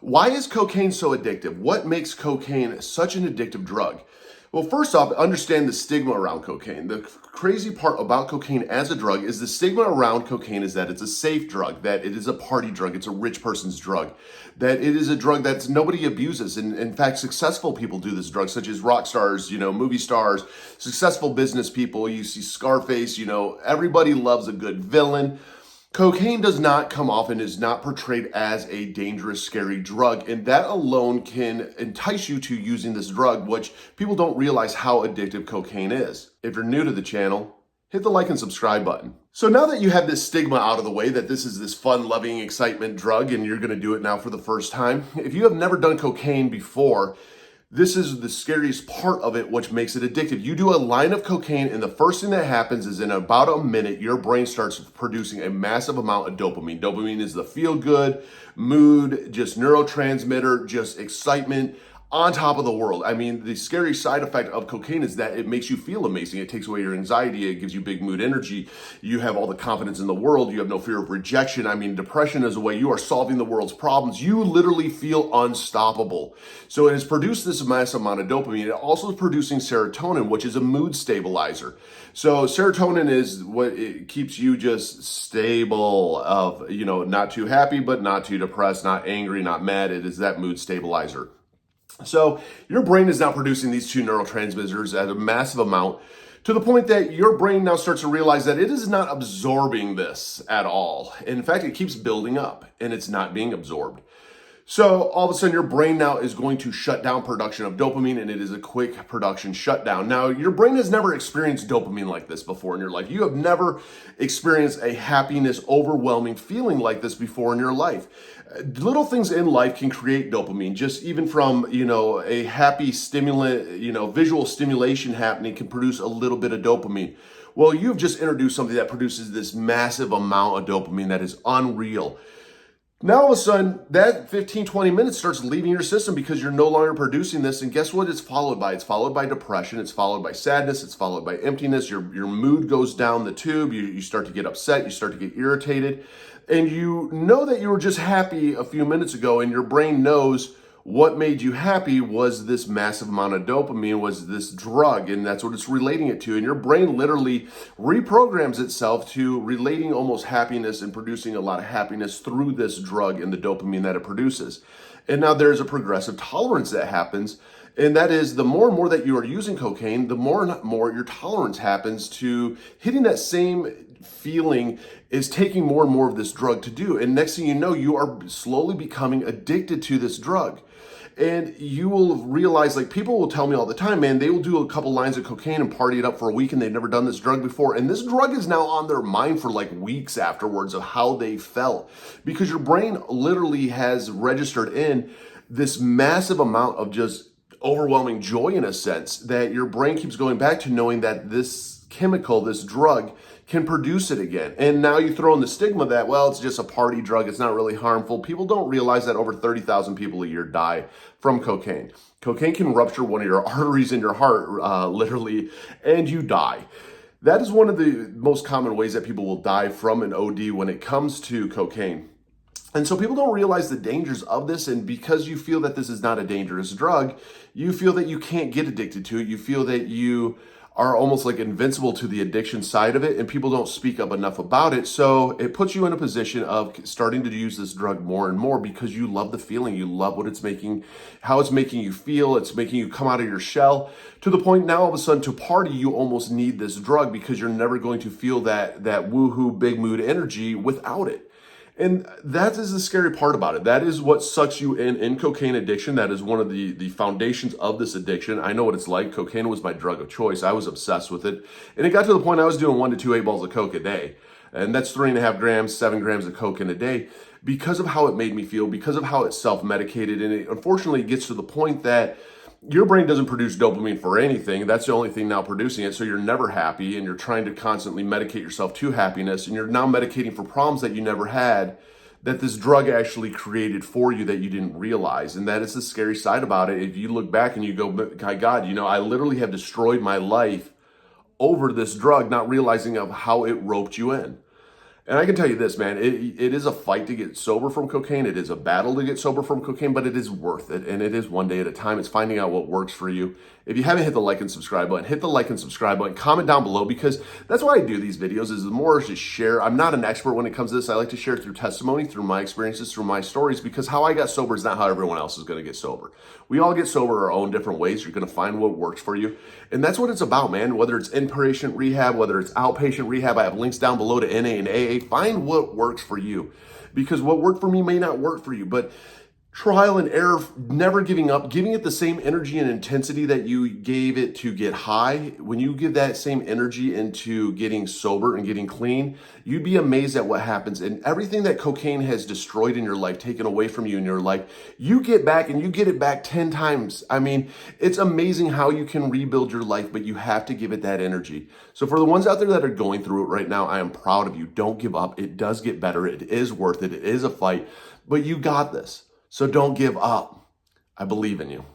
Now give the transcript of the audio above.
Why is cocaine so addictive? What makes cocaine such an addictive drug? Well, first off, understand the stigma around cocaine. The crazy part about cocaine as a drug is the stigma around cocaine is that it's a safe drug, that it is a party drug, it's a rich person's drug, that it is a drug that nobody abuses. And in fact, successful people do this drug, such as rock stars, movie stars, successful business people. You see Scarface, everybody loves a good villain. Cocaine does not come off and is not portrayed as a dangerous, scary drug, and that alone can entice you to using this drug, which people don't realize how addictive cocaine is. If you're new to the channel, hit the like and subscribe button. So now that you have this stigma out of the way, that this is this fun, loving, excitement drug, and you're gonna do it now for the first time, if you have never done cocaine before, this is the scariest part of it, which makes it addictive. You do a line of cocaine, and the first thing that happens is in about a minute, your brain starts producing a massive amount of dopamine. Dopamine is the feel-good, mood, just neurotransmitter, just excitement on top of the world. I mean, the scary side effect of cocaine is that it makes you feel amazing. It takes away your anxiety. It gives you big mood energy. You have all the confidence in the world. You have no fear of rejection. I mean, depression is a way you are solving the world's problems. You literally feel unstoppable. So it has produced this massive amount of dopamine. It also is producing serotonin, which is a mood stabilizer. So serotonin is what it keeps you just stable of, not too happy, but not too depressed, not angry, not mad. It is that mood stabilizer. So your brain is now producing these two neurotransmitters at a massive amount to the point that your brain now starts to realize that it is not absorbing this at all. In fact, it keeps building up and it's not being absorbed. So all of a sudden your brain now is going to shut down production of dopamine, and it is a quick production shutdown. Now your brain has never experienced dopamine like this before in your life. You have never experienced a happiness, overwhelming feeling like this before in your life. Little things in life can create dopamine, just even from, a happy stimulant, visual stimulation happening can produce a little bit of dopamine. Well, you've just introduced something that produces this massive amount of dopamine that is unreal. Now all of a sudden, that 15, 20 minutes starts leaving your system because you're no longer producing this. And guess what it's followed by? It's followed by depression. It's followed by sadness. It's followed by emptiness. Your mood goes down the tube. You start to get upset. You start to get irritated. And you know that you were just happy a few minutes ago, and your brain knows what made you happy was this massive amount of dopamine, was this drug, and that's what it's relating it to. And your brain literally reprograms itself to relating almost happiness and producing a lot of happiness through this drug and the dopamine that it produces. And now there's a progressive tolerance that happens, and that is the more and more that you are using cocaine, the more and more your tolerance happens to hitting that same feeling is taking more and more of this drug to do. And next thing you know, you are slowly becoming addicted to this drug. And you will realize, like, people will tell me all the time, man, they will do a couple lines of cocaine and party it up for a week, and they've never done this drug before. And this drug is now on their mind for like weeks afterwards of how they felt, because your brain literally has registered in this massive amount of just overwhelming joy, in a sense, that your brain keeps going back to knowing that this chemical, this drug, can produce it again. And now you throw in the stigma that, well, it's just a party drug, it's not really harmful. People don't realize that over 30,000 people a year die from cocaine. Cocaine can rupture one of your arteries in your heart, literally, and you die. That is one of the most common ways that people will die from an OD when it comes to cocaine. And so people don't realize the dangers of this, and because you feel that this is not a dangerous drug, you feel that you can't get addicted to it. You feel that you are almost like invincible to the addiction side of it, and people don't speak up enough about it. So it puts you in a position of starting to use this drug more and more because you love the feeling, you love what it's making, how it's making you feel, it's making you come out of your shell, to the point now all of a sudden to party, you almost need this drug because you're never going to feel that woohoo big mood energy without it. And that is the scary part about it. That is what sucks you in cocaine addiction. That is one of the foundations of this addiction. I know what it's like. Cocaine was my drug of choice. I was obsessed with it. And it got to the point I was doing 1 to 2 8 balls of coke a day. And that's 3.5 grams, 7 grams of coke in a day because of how it made me feel, because of how it self-medicated. And it unfortunately gets to the point that your brain doesn't produce dopamine for anything. That's the only thing now producing it. So you're never happy, and you're trying to constantly medicate yourself to happiness. And you're now medicating for problems that you never had, that this drug actually created for you that you didn't realize. And that is the scary side about it. If you look back and you go, my God, I literally have destroyed my life over this drug, not realizing of how it roped you in. And I can tell you this, man, it is a fight to get sober from cocaine. It is a battle to get sober from cocaine, but it is worth it. And it is one day at a time. It's finding out what works for you. If you haven't hit the like and subscribe button, hit the like and subscribe button, comment down below, because that's why I do these videos, is the more to share. I'm not an expert when it comes to this. I like to share through testimony, through my experiences, through my stories, because how I got sober is not how everyone else is going to get sober. We all get sober our own different ways. You're going to find what works for you. And that's what it's about, man. Whether it's inpatient rehab, whether it's outpatient rehab, I have links down below to NA and AA. Find what works for you, because what worked for me may not work for you. But trial and error, never giving up, giving it the same energy and intensity that you gave it to get high. When you give that same energy into getting sober and getting clean, you'd be amazed at what happens. And everything that cocaine has destroyed in your life, taken away from you in your life, you get back, and you get it back 10 times. I mean, it's amazing how you can rebuild your life, but you have to give it that energy. So for the ones out there that are going through it right now, I am proud of you. Don't give up. It does get better. It is worth it. It is a fight, but you got this. So don't give up. I believe in you.